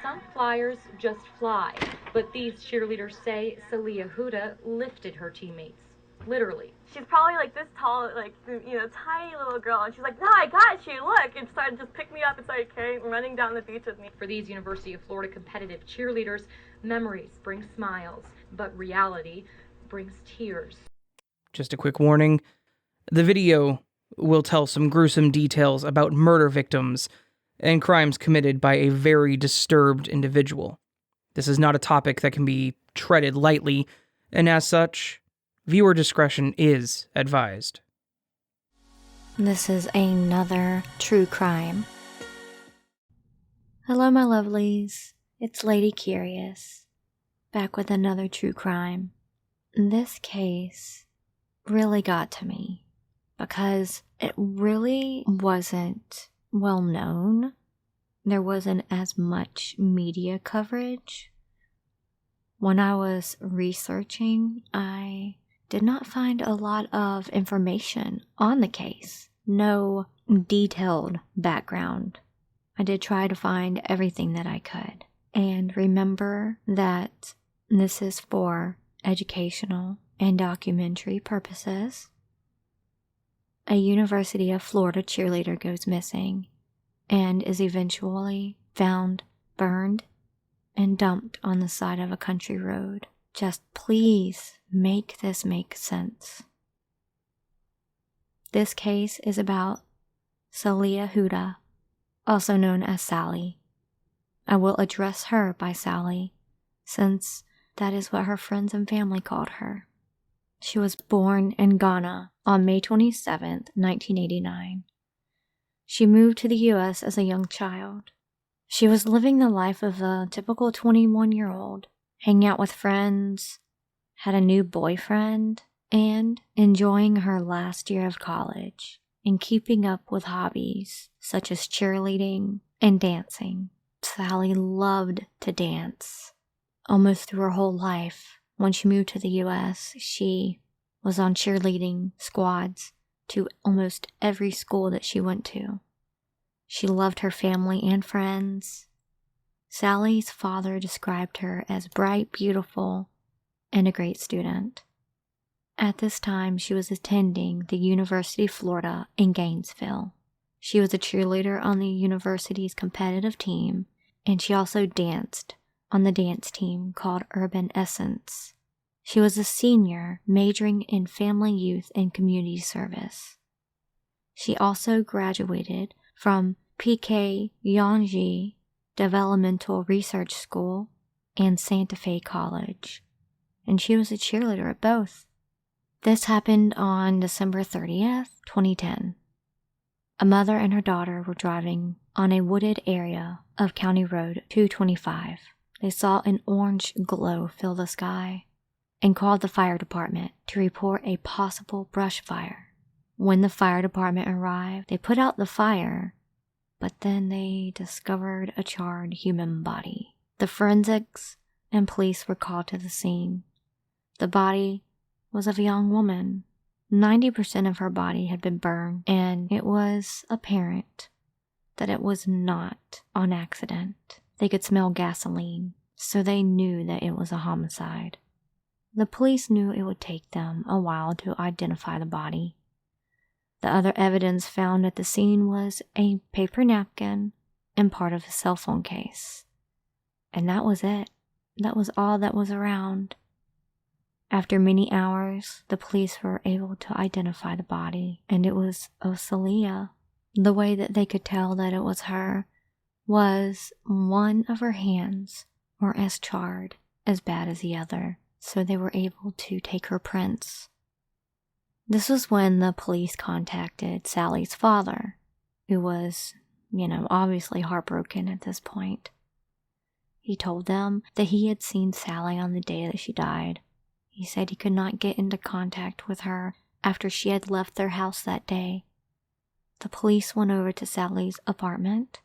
Some flyers just fly, but these cheerleaders say Celia Huda lifted her teammates. Literally. She's probably like this tall, like, tiny little girl, and she's like, no, I got you, look, and started to just pick me up and started running down the beach with me. For these University of Florida competitive cheerleaders, memories bring smiles, but reality brings tears. Just a quick warning, the video will tell some gruesome details about murder victims and crimes committed by a very disturbed individual. This is not a topic that can be treaded lightly, and as such, viewer discretion is advised. This is another true crime. Hello, my lovelies. It's Lady Curious, back with another true crime. This case really got to me because it really wasn't well known. There wasn't as much media coverage. When I was researching, I did not find a lot of information on the case. No detailed background. I did try to find everything that I could. And remember that this is for educational and documentary purposes. A University of Florida cheerleader goes missing and is eventually found burned and dumped on the side of a country road. Just please make this make sense. This case is about Celia Huda, also known as Sally. I will address her by Sally, since that is what her friends and family called her. She was born in Ghana on May 27, 1989. She moved to the U.S. as a young child. She was living the life of a typical 21-year-old, hanging out with friends, had a new boyfriend, and enjoying her last year of college and keeping up with hobbies such as cheerleading and dancing. Sally loved to dance. Almost through her whole life, when she moved to the U.S., she was on cheerleading squads to almost every school that she went to. She loved her family and friends. Sally's father described her as bright, beautiful, and a great student. At this time, she was attending the University of Florida in Gainesville. She was a cheerleader on the university's competitive team, and she also danced on the dance team called Urban Essence. She was a senior majoring in family, youth, and community service. She also graduated from PK Yonji Developmental Research School and Santa Fe College, and she was a cheerleader at both. This happened on December 30th, 2010. A mother and her daughter were driving on a wooded area of County Road 225. They saw an orange glow fill the sky and called the fire department to report a possible brush fire. When the fire department arrived, they put out the fire, but then they discovered a charred human body. The forensics and police were called to the scene. The body was of a young woman. 90% of her body had been burned, and it was apparent that it was not on accident. They could smell gasoline, so they knew that it was a homicide. The police knew it would take them a while to identify the body. The other evidence found at the scene was a paper napkin and part of a cell phone case. And that was it. That was all that was around. After many hours, the police were able to identify the body, and it was of Celia. The way that they could tell that it was her was one of her hands were as charred, as bad as the other, so they were able to take her prints. This was when the police contacted Sally's father, who was, obviously heartbroken at this point. He told them that he had seen Sally on the day that she died. He said he could not get into contact with her after she had left their house that day. The police went over to Sally's apartment,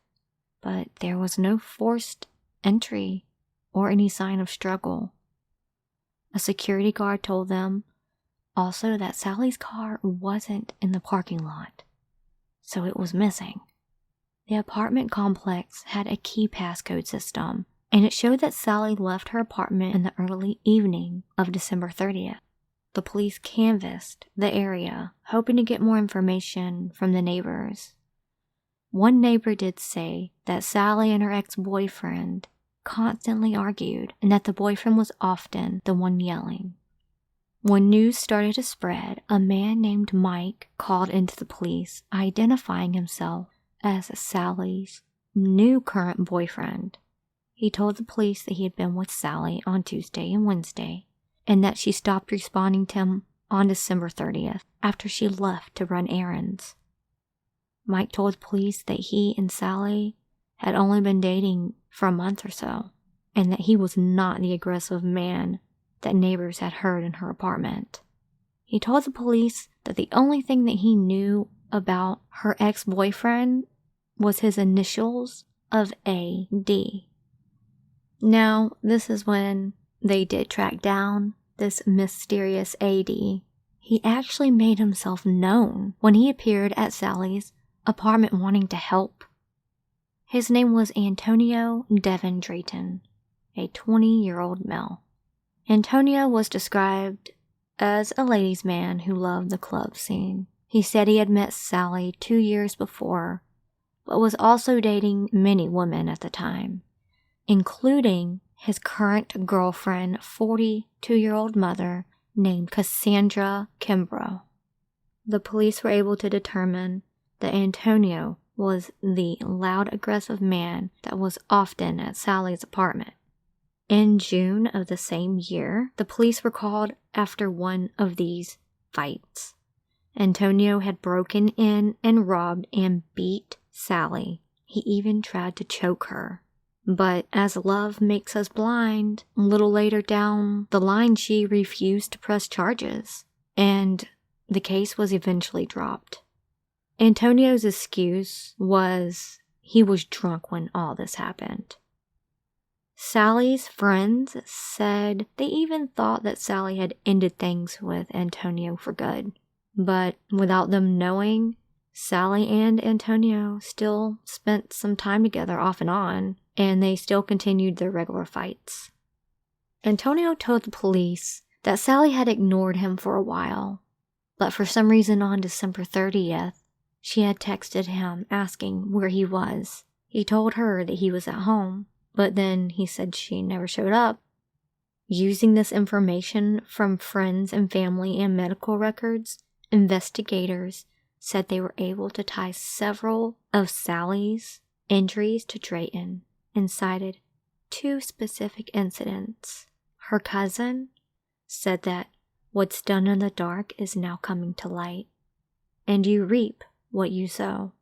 but there was no forced entry or any sign of struggle. A security guard told them also that Sally's car wasn't in the parking lot, so it was missing. The apartment complex had a key passcode system, and it showed that Sally left her apartment in the early evening of December 30th. The police canvassed the area, hoping to get more information from the neighbors. One neighbor did say that Sally and her ex-boyfriend constantly argued, and that the boyfriend was often the one yelling. When news started to spread, a man named Mike called into the police, identifying himself as Sally's new current boyfriend. He told the police that he had been with Sally on Tuesday and Wednesday, and that she stopped responding to him on December 30th after she left to run errands. Mike told the police that he and Sally had only been dating for a month or so, and that he was not the aggressive man that neighbors had heard in her apartment. He told the police that the only thing that he knew about her ex-boyfriend was his initials of A.D. Now, this is when they did track down this mysterious A.D. He actually made himself known when he appeared at Sally's apartment wanting to help. His name was Antoniodrayton, a 20-year-old male. Antonio was described as a ladies' man who loved the club scene. He said he had met Sally 2 years before, but was also dating many women at the time, including his current girlfriend, 42-year-old mother named Cassandra Kimbrough. The police were able to determine that Antonio was the loud, aggressive man that was often at Sally's apartment. In June of the same year, the police were called after one of these fights. Antonio had broken in and robbed and beat Sally. He even tried to choke her. But as love makes us blind, a little later down the line she refused to press charges, and the case was eventually dropped. Antonio's excuse was he was drunk when all this happened. Sally's friends said they even thought that Sally had ended things with Antonio for good. But without them knowing, Sally and Antonio still spent some time together off and on, and they still continued their regular fights. Antonio told the police that Sally had ignored him for a while, but for some reason on December 30th, she had texted him asking where he was. He told her that he was at home, but then he said she never showed up. Using this information from friends and family and medical records, investigators said they were able to tie several of Sally's injuries to Drayton and cited 2 specific incidents. Her cousin said that what's done in the dark is now coming to light, and you reap what you sow.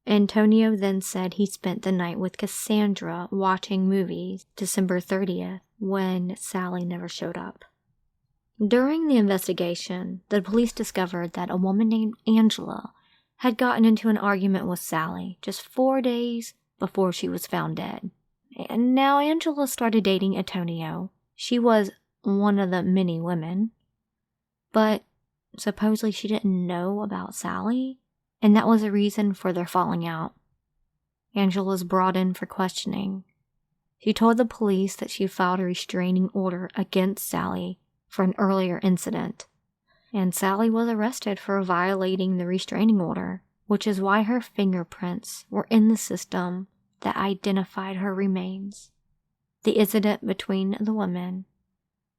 Antonio then said he spent the night with Cassandra watching movies December 30th when Sally never showed up. During the investigation, the police discovered that a woman named Angela had gotten into an argument with Sally just 4 days before she was found dead. And now Angela started dating Antonio. She was one of the many women, but supposedly she didn't know about Sally, and that was a reason for their falling out. Angela was brought in for questioning. She told the police that she filed a restraining order against Sally for an earlier incident, and Sally was arrested for violating the restraining order, which is why her fingerprints were in the system that identified her remains. The incident between the women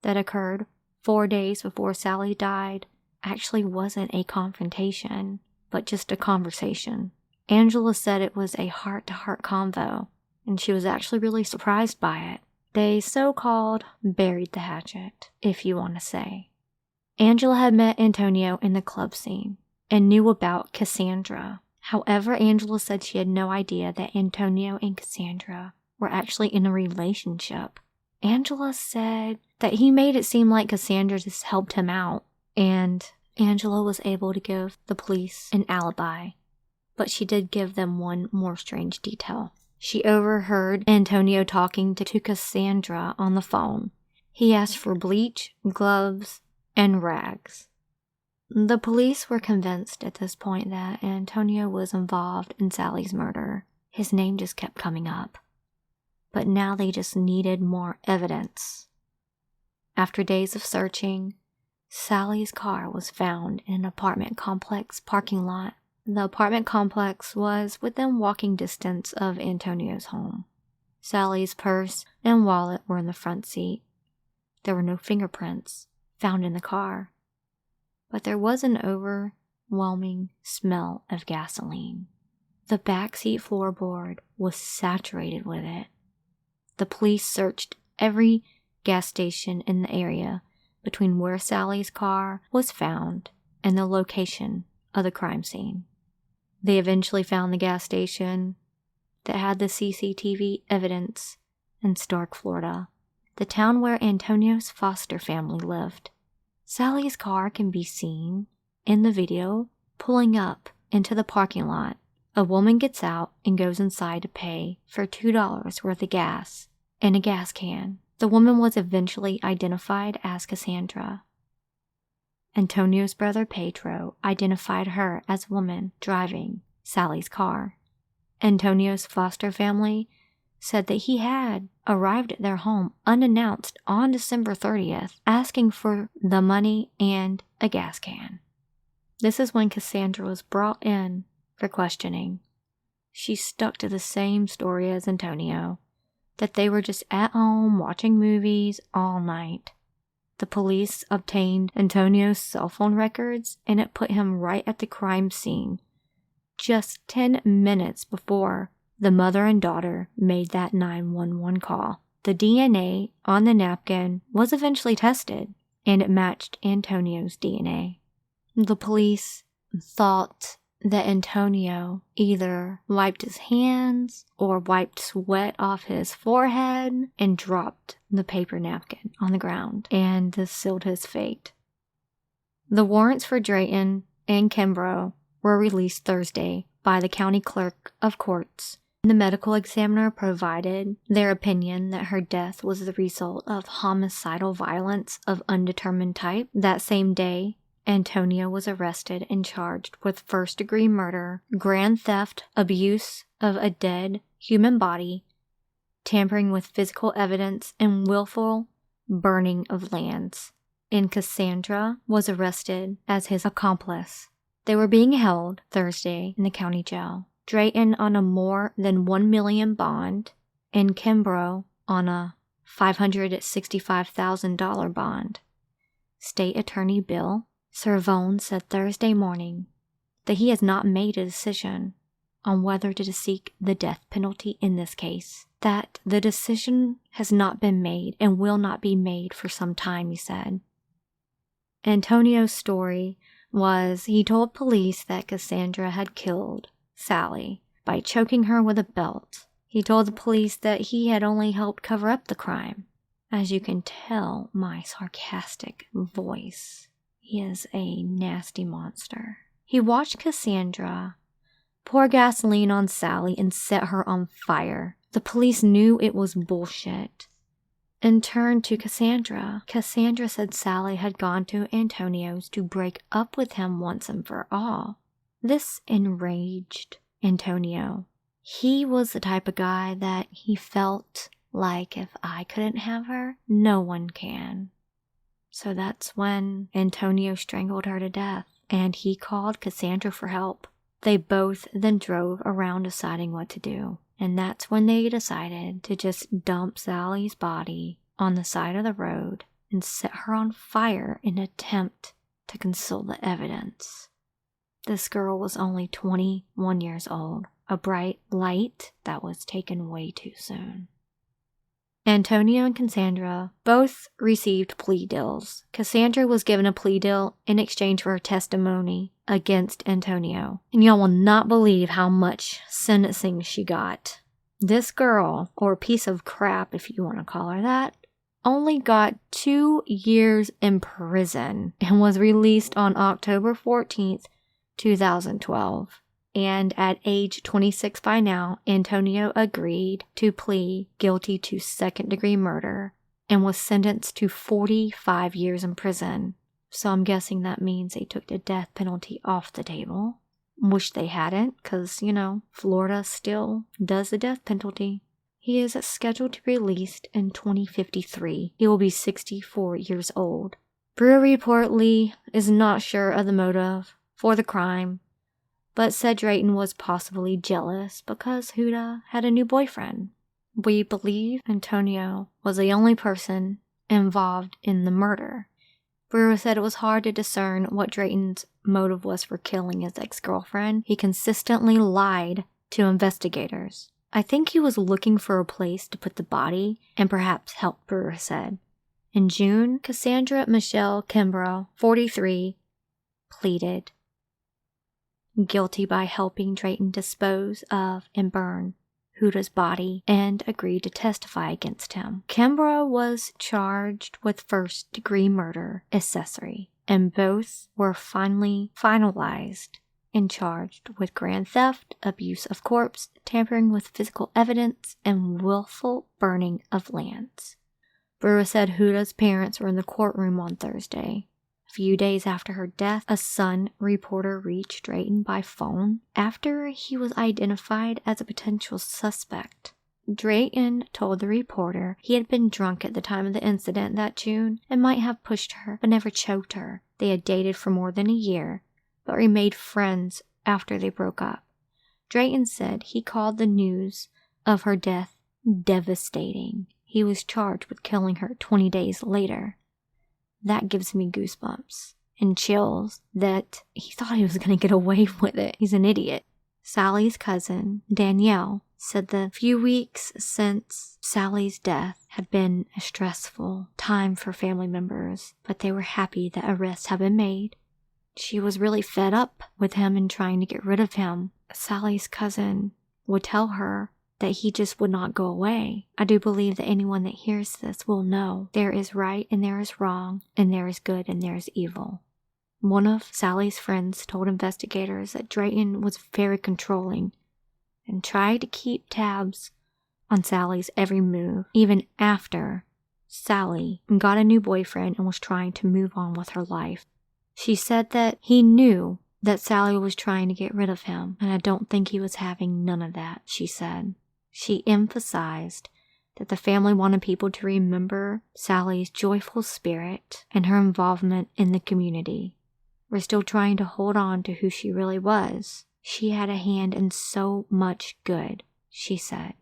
that occurred 4 days before Sally died actually wasn't a confrontation, but just a conversation. Angela said it was a heart-to-heart convo, and she was actually really surprised by it. They so-called buried the hatchet, if you want to say. Angela had met Antonio in the club scene and knew about Cassandra. However, Angela said she had no idea that Antonio and Cassandra were actually in a relationship. Angela said that he made it seem like Cassandra just helped him out, and Angela was able to give the police an alibi, but she did give them one more strange detail. She overheard Antonio talking to Cassandra on the phone. He asked for bleach, gloves, and rags. The police were convinced at this point that Antonio was involved in Sally's murder. His name just kept coming up. But now they just needed more evidence. After days of searching, Sally's car was found in an apartment complex parking lot. The apartment complex was within walking distance of Antonio's home. Sally's purse and wallet were in the front seat. There were no fingerprints found in the car, but there was an overwhelming smell of gasoline. The backseat floorboard was saturated with it. The police searched every gas station in the area between where Sally's car was found and the location of the crime scene. They eventually found the gas station that had the CCTV evidence in Stark, Florida, the town where Antonio's foster family lived. Sally's car can be seen in the video pulling up into the parking lot. A woman gets out and goes inside to pay for $2 worth of gas in a gas can. The woman was eventually identified as Cassandra. Antonio's brother Pedro identified her as a woman driving Sally's car. Antonio's foster family said that he had arrived at their home unannounced on December 30th, asking for the money and a gas can. This is when Cassandra was brought in for questioning. She stuck to the same story as Antonio, that they were just at home watching movies all night. The police obtained Antonio's cell phone records, and it put him right at the crime scene, just 10 minutes before the mother and daughter made that 911 call. The DNA on the napkin was eventually tested, and it matched Antonio's DNA. The police thought that Antonio either wiped his hands or wiped sweat off his forehead and dropped the paper napkin on the ground, and this sealed his fate. The warrants for Drayton and Kimbrough were released Thursday by the county clerk of courts. The medical examiner provided their opinion that her death was the result of homicidal violence of undetermined type. That same day, Antonio was arrested and charged with first-degree murder, grand theft, abuse of a dead human body, tampering with physical evidence, and willful burning of lands. And Cassandra was arrested as his accomplice. They were being held Thursday in the county jail. Drayton on a more than $1 million bond, and Kimbrough on a $565,000 bond. State Attorney Bill Cervone said Thursday morning that he has not made a decision on whether to seek the death penalty in this case, that the decision has not been made and will not be made for some time, he said. Antonio's story was he told police that Cassandra had killed Sally by choking her with a belt. He told the police that he had only helped cover up the crime. As you can tell, my sarcastic voice. He is a nasty monster. He watched Cassandra pour gasoline on Sally and set her on fire. The police knew it was bullshit and turned to Cassandra. Cassandra said Sally had gone to Antonio's to break up with him once and for all. This enraged Antonio. He was the type of guy that he felt like if I couldn't have her, no one can. So that's when Antonio strangled her to death, and he called Cassandra for help. They both then drove around deciding what to do, and that's when they decided to just dump Sally's body on the side of the road and set her on fire in an attempt to conceal the evidence. This girl was only 21 years old, a bright light that was taken way too soon. Antonio and Cassandra both received plea deals. Cassandra was given a plea deal in exchange for her testimony against Antonio. And y'all will not believe how much sentencing she got. This girl, or piece of crap if you want to call her that, only got 2 years in prison and was released on October 14th, 2012. And at age 26 by now, Antonio agreed to plead guilty to second-degree murder and was sentenced to 45 years in prison. So I'm guessing that means they took the death penalty off the table. Wish they hadn't, because, Florida still does the death penalty. He is scheduled to be released in 2053. He will be 64 years old. Brewer reportedly is not sure of the motive for the crime, but said Drayton was possibly jealous because Huuda had a new boyfriend. We believe Antonio was the only person involved in the murder. Brewer said it was hard to discern what Drayton's motive was for killing his ex-girlfriend. He consistently lied to investigators. I think he was looking for a place to put the body and perhaps help, Brewer said. In June, Cassandra Michelle Kimbrough, 43, pleaded guilty by helping Drayton dispose of and burn Huuda's body and agreed to testify against him. Kimbrough was charged with first-degree murder accessory, and both were finally finalized and charged with grand theft, abuse of corpse, tampering with physical evidence, and willful burning of lands. Brewer said Huuda's parents were in the courtroom on Thursday. A few days after her death, a Sun reporter reached Drayton by phone after he was identified as a potential suspect. Drayton told the reporter he had been drunk at the time of the incident that June and might have pushed her but never choked her. They had dated for more than a year, but remained friends after they broke up. Drayton said he called the news of her death devastating. He was charged with killing her 20 days later. That gives me goosebumps and chills that he thought he was going to get away with it. He's an idiot. Sally's cousin, Danielle, said the few weeks since Sally's death had been a stressful time for family members, but they were happy that arrests had been made. She was really fed up with him and trying to get rid of him. Sally's cousin would tell her that he just would not go away. I do believe that anyone that hears this will know there is right and there is wrong, and there is good and there is evil. One of Sally's friends told investigators that Drayton was very controlling and tried to keep tabs on Sally's every move, even after Sally got a new boyfriend and was trying to move on with her life. She said that he knew that Sally was trying to get rid of him, and I don't think he was having none of that, she said. She emphasized that the family wanted people to remember Sally's joyful spirit and her involvement in the community. We're still trying to hold on to who she really was. She had a hand in so much good, she said.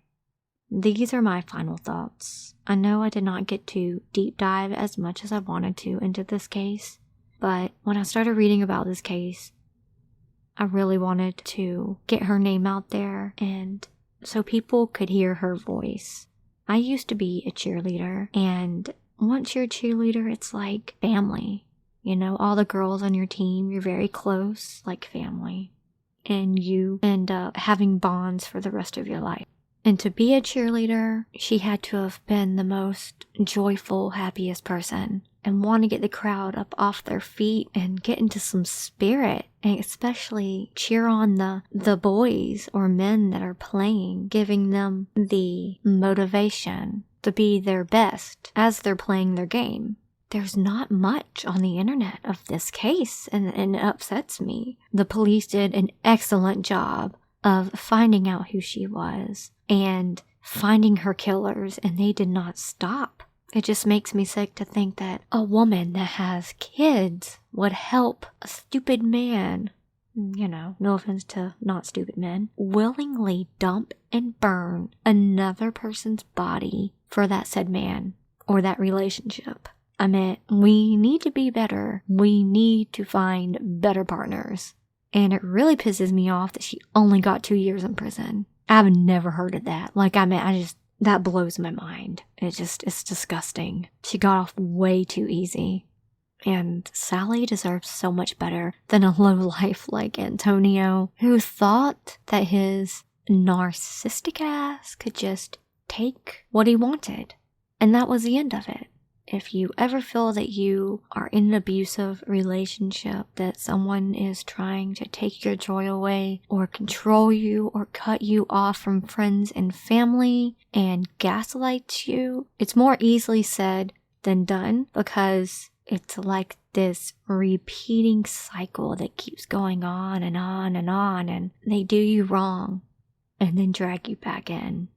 These are my final thoughts. I know I did not get to deep dive as much as I wanted to into this case, but when I started reading about this case, I really wanted to get her name out there and so people could hear her voice. I used to be a cheerleader, and once you're a cheerleader, it's like family. All the girls on your team, you're very close, like family. And you end up having bonds for the rest of your life. And to be a cheerleader, she had to have been the most joyful, happiest person and want to get the crowd up off their feet and get into some spirit, and especially cheer on the boys or men that are playing, giving them the motivation to be their best as they're playing their game. There's not much on the internet of this case, and it upsets me. The police did an excellent job of finding out who she was and finding her killers, and they did not stop. It just makes me sick to think that a woman that has kids would help a stupid man, no offense to not stupid men, willingly dump and burn another person's body for that said man or that relationship. I mean, we need to be better. We need to find better partners. And it really pisses me off that she only got 2 years in prison. I've never heard of that. That blows my mind. It's disgusting. She got off way too easy. And Sally deserves so much better than a lowlife like Antonio, who thought that his narcissistic ass could just take what he wanted. And that was the end of it. If you ever feel that you are in an abusive relationship, that someone is trying to take your joy away or control you or cut you off from friends and family and gaslight you, it's more easily said than done, because it's like this repeating cycle that keeps going on and on and on, and they do you wrong and then drag you back in.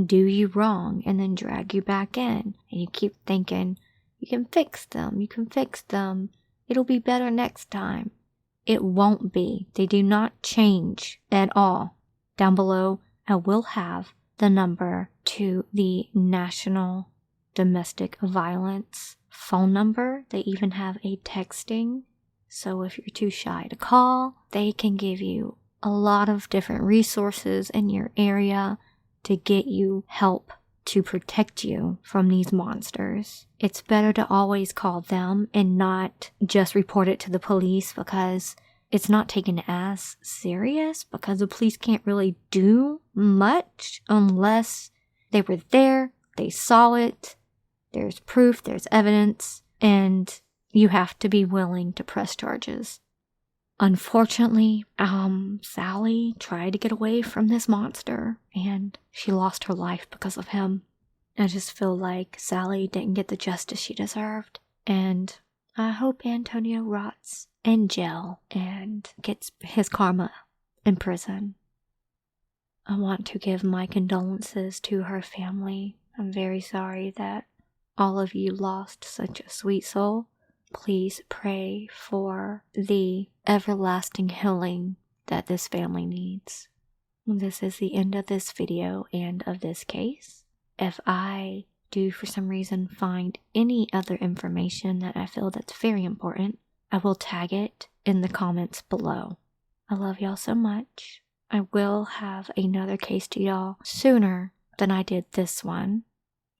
Do you wrong and then drag you back in. And you keep thinking, you can fix them, it'll be better next time. It won't be. They do not change at all. Down below, I will have the number to the National Domestic Violence phone number. They even have a texting. So if you're too shy to call, they can give you a lot of different resources in your area to get you help to protect you from these monsters. It's better to always call them and not just report it to the police, because it's not taken as serious, because the police can't really do much unless they were there, they saw it, there's proof, there's evidence, and you have to be willing to press charges. Unfortunately, Sally tried to get away from this monster, and she lost her life because of him. I just feel like Sally didn't get the justice she deserved, and I hope Antonio rots in jail and gets his karma in prison. I want to give my condolences to her family. I'm very sorry that all of you lost such a sweet soul. Please pray for the everlasting healing that this family needs. This is the end of this video and of this case. If I do for some reason find any other information that I feel that's very important, I will tag it in the comments below. I love y'all so much. I will have another case to y'all sooner than I did this one.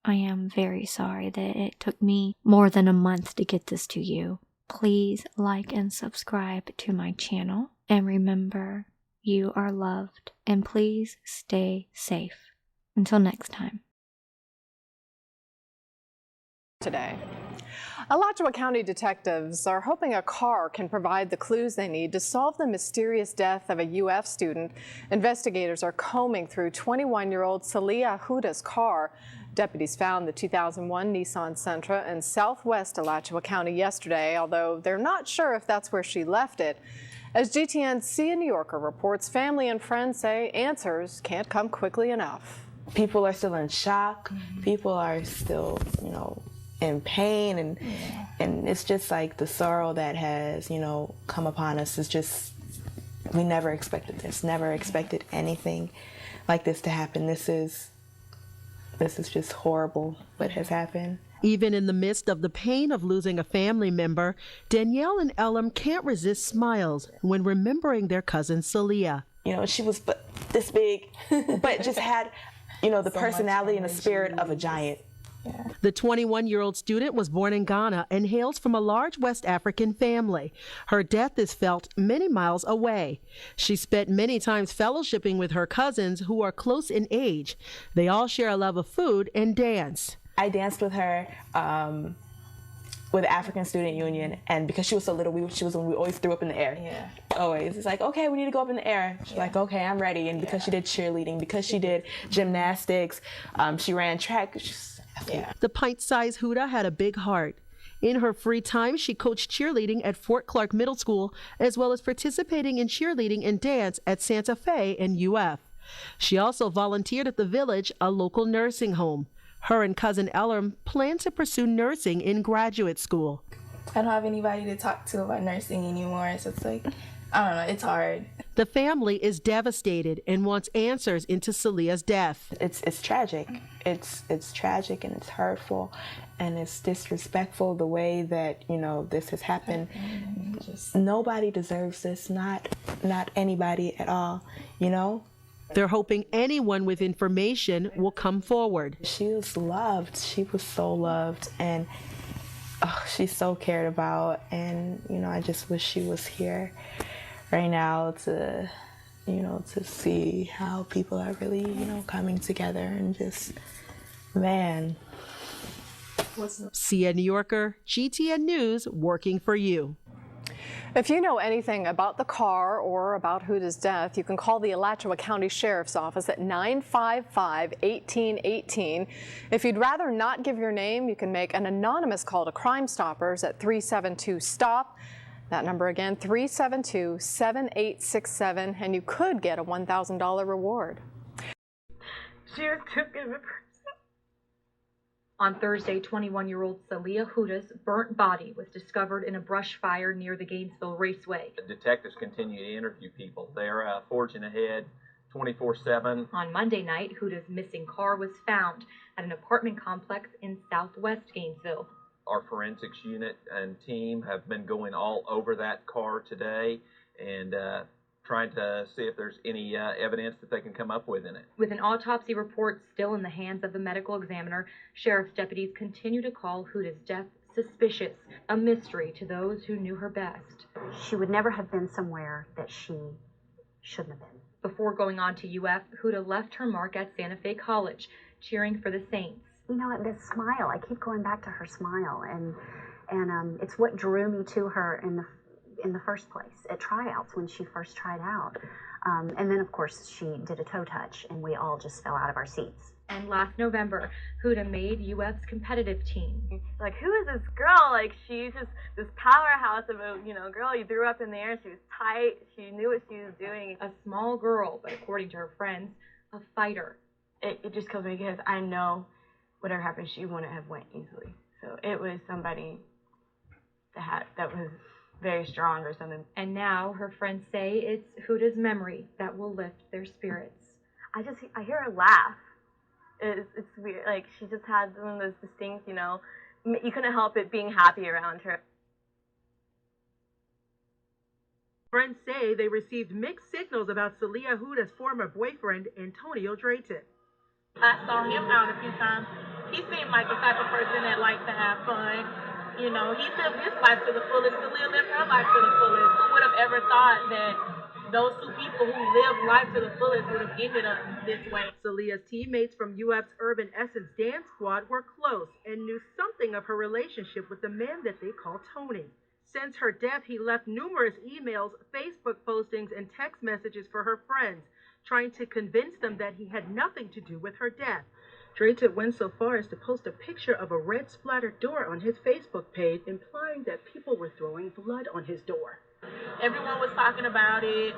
I am very sorry that it took me more than a month to get this to you. Please like and subscribe to my channel. And remember, you are loved. And please stay safe. Until next time. Today, Alachua County detectives are hoping a car can provide the clues they need to solve the mysterious death of a UF student. Investigators are combing through 21-year-old Celia Huda's car. Deputies found the 2001 Nissan Sentra in southwest Alachua County yesterday, although they're not sure if that's where she left it. As GTN's Celia New Yorker reports, family and friends say answers can't come quickly enough. People are still in shock. People are still, in pain, and it's just like the sorrow that has, come upon us is just, we never expected this, never expected anything like this to happen. This is just horrible what has happened. Even in the midst of the pain of losing a family member, Danielle and Elam can't resist smiles when remembering their cousin Celia. She was this big, but just had, the personality and the spirit of a giant. Yeah. The 21-year-old student was born in Ghana and hails from a large West African family. Her death is felt many miles away. She spent many times fellowshipping with her cousins who are close in age. They all share a love of food and dance. I danced with her with the African Student Union, and because she was so little, we always threw up in the air. Yeah. Always. It's like, okay, we need to go up in the air. She's like, okay, I'm ready. And because she did cheerleading, because she did gymnastics, she ran track. The pint-sized Huuda had a big heart. In her free time, she coached cheerleading at Fort Clark Middle School, as well as participating in cheerleading and dance at Santa Fe and UF. She also volunteered at the Village, a local nursing home. Her and cousin Elam plan to pursue nursing in graduate school. I don't have anybody to talk to about nursing anymore, so it's like, I don't know, it's hard. The family is devastated and wants answers into Celia's death. It's tragic. It's tragic, and it's hurtful, and it's disrespectful the way that, this has happened. Nobody deserves this, not anybody at all, They're hoping anyone with information will come forward. She was loved. She was so loved, and she's so cared about, and I just wish she was here right now to see how people are really coming together, and just, man. Celia New Yorker, GTN News, working for you. If you know anything about the car or about Huuda's death, you can call the Alachua County Sheriff's Office at 955-1818. If you'd rather not give your name, you can make an anonymous call to Crime Stoppers at 372-STOP. That number again, 372-7867, and you could get a $1,000 reward. She was too good of a person. On Thursday, 21-year-old Celia Huda's burnt body was discovered in a brush fire near the Gainesville Raceway. Detectives continue to interview people. They're forging ahead 24/7. On Monday night, Huda's missing car was found at an apartment complex in southwest Gainesville. Our forensics unit and team have been going all over that car today and trying to see if there's any evidence that they can come up with in it. With an autopsy report still in the hands of the medical examiner, sheriff's deputies continue to call Huda's death suspicious, a mystery to those who knew her best. She would never have been somewhere that she shouldn't have been. Before going on to UF, Huuda left her mark at Santa Fe College, cheering for the Saints. You know, this smile, I keep going back to her smile, and it's what drew me to her in the first place at tryouts when she first tried out. And then, of course, she did a toe touch, and we all just fell out of our seats. And last November, Huuda made UF's competitive team. Like, who is this girl? Like, she's just this powerhouse of a, girl you threw up in the air. She was tight. She knew what she was doing. A small girl, but according to her friends, a fighter. It just kills me because I know whatever happened, she wouldn't have went easily. So it was somebody that was very strong or something. And now her friends say it's Huuda's memory that will lift their spirits. I hear her laugh. It's weird. Like, she just had one of those distinct, you couldn't help it being happy around her. Friends say they received mixed signals about Celia Huda's former boyfriend, Antoniodrayton. I saw him out a few times. He seemed like the type of person that liked to have fun. He lived his life to the fullest. Celia lived her life to the fullest. Who would have ever thought that those two people who lived life to the fullest would have ended up this way? Celia's teammates from UF's Urban Essence Dance Squad were close and knew something of her relationship with the man that they call Tony. Since her death, he left numerous emails, Facebook postings, and text messages for her friends, trying to convince them that he had nothing to do with her death. Drayton went so far as to post a picture of a red splattered door on his Facebook page, implying that people were throwing blood on his door. Everyone was talking about it,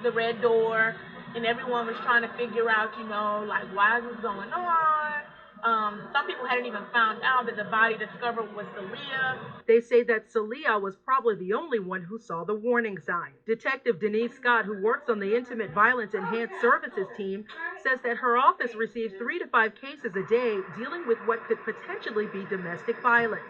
the red door, and everyone was trying to figure out, why is this going on? Some people hadn't even found out that the body discovered was Celia. They say that Celia was probably the only one who saw the warning sign. Detective Denise Scott, who works on the Intimate Violence Enhanced Services team, says that her office receives 3 to 5 cases a day dealing with what could potentially be domestic violence.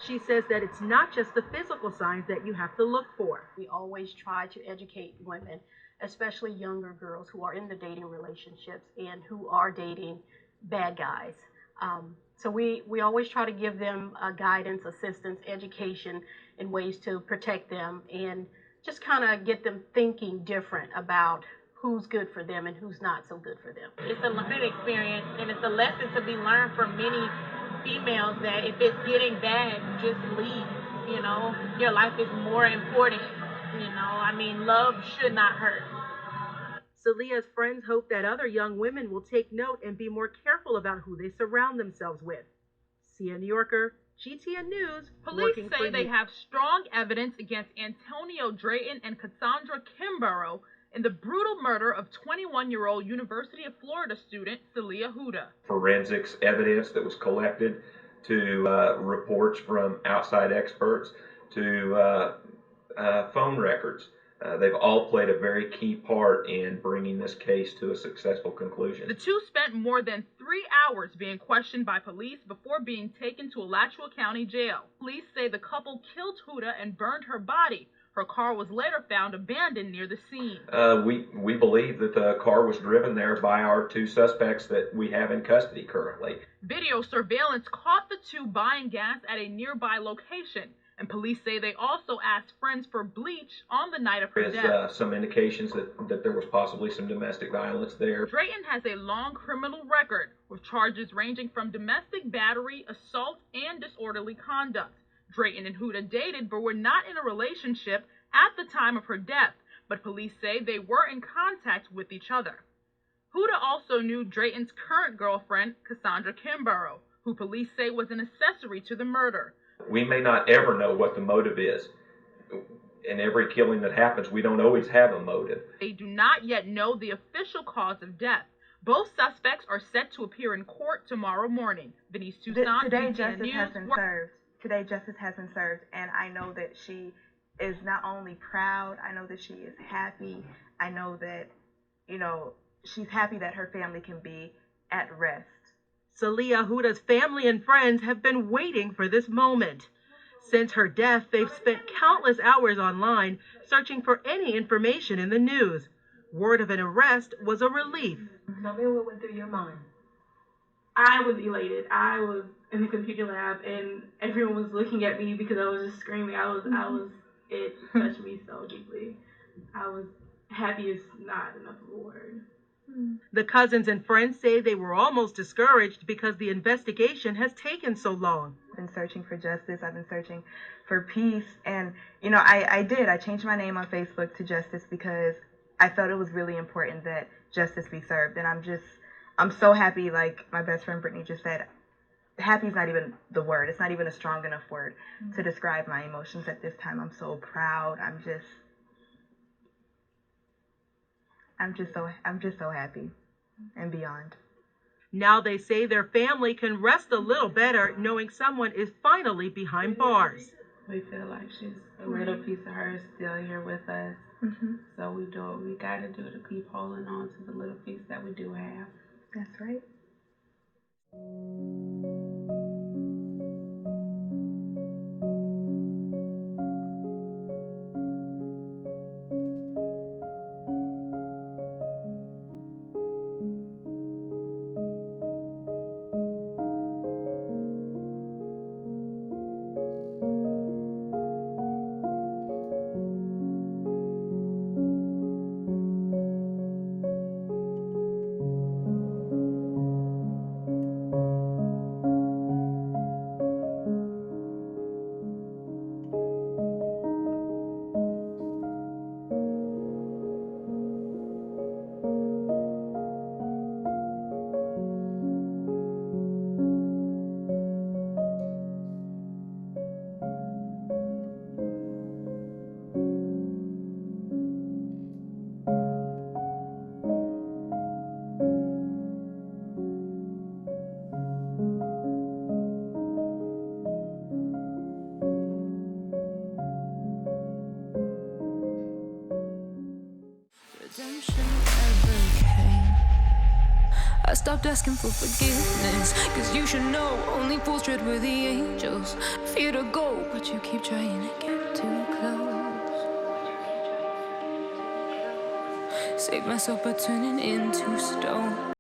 She says that it's not just the physical signs that you have to look for. We always try to educate women, especially younger girls who are in the dating relationships and who are dating bad guys. So we always try to give them guidance, assistance, education, and ways to protect them and just kind of get them thinking different about who's good for them and who's not so good for them. It's a learning experience, and it's a lesson to be learned for many females that if it's getting bad, just leave. Your life is more important. Love should not hurt. Celia's friends hope that other young women will take note and be more careful about who they surround themselves with. Sia New Yorker, GTN News. Police say they have strong evidence against Antoniodrayton and Cassandra Kimborough in the brutal murder of 21-year-old University of Florida student Celia Huda. Forensics evidence that was collected, to reports from outside experts, to phone records. They've all played a very key part in bringing this case to a successful conclusion. The two spent more than 3 hours being questioned by police before being taken to Alachua County Jail. Police say the couple killed Huda and burned her body. Her car was later found abandoned near the scene. We believe that the car was driven there by our 2 suspects that we have in custody currently. Video surveillance caught the two buying gas at a nearby location. And police say they also asked friends for bleach on the night of her death. There's some indications that there was possibly some domestic violence there. Drayton has a long criminal record with charges ranging from domestic battery, assault, and disorderly conduct. Drayton and Huuda dated but were not in a relationship at the time of her death, but police say they were in contact with each other. Huuda also knew Drayton's current girlfriend, Cassandra, who police say was an accessory to the murder. We may not ever know what the motive is. In every killing that happens, we don't always have a motive. They do not yet know the official cause of death. Both suspects are set to appear in court tomorrow morning. Denise Tucson, Today PodBean justice News. has been served. Today justice has been served, and I know that she is not only proud, I know that she is happy. I know that, she's happy that her family can be at rest. Celia Huda's family and friends have been waiting for this moment. Since her death, they've spent countless hours online searching for any information in the news. Word of an arrest was a relief. Tell me what went through your mind. I was elated. I was in the computer lab and everyone was looking at me because I was just screaming. It touched me so deeply. I was happy is not enough of a word. The cousins and friends say they were almost discouraged because the investigation has taken so long. I've been searching for justice. I've been searching for peace. And, I changed my name on Facebook to Justice because I felt it was really important that justice be served. And I'm so happy, like my best friend Brittany just said, happy is not even the word. It's not even a strong enough word to describe my emotions at this time. I'm so proud. I'm just so happy and beyond. Now they say their family can rest a little better knowing someone is finally behind bars. We feel like a little piece of her is still here with us. So we do what we got to do to keep holding on to the little piece that we do have. That's right. I stopped asking for forgiveness, cause you should know only fools tread with the angels. Fear to go, but you keep trying to get too close. Save myself by turning into stone.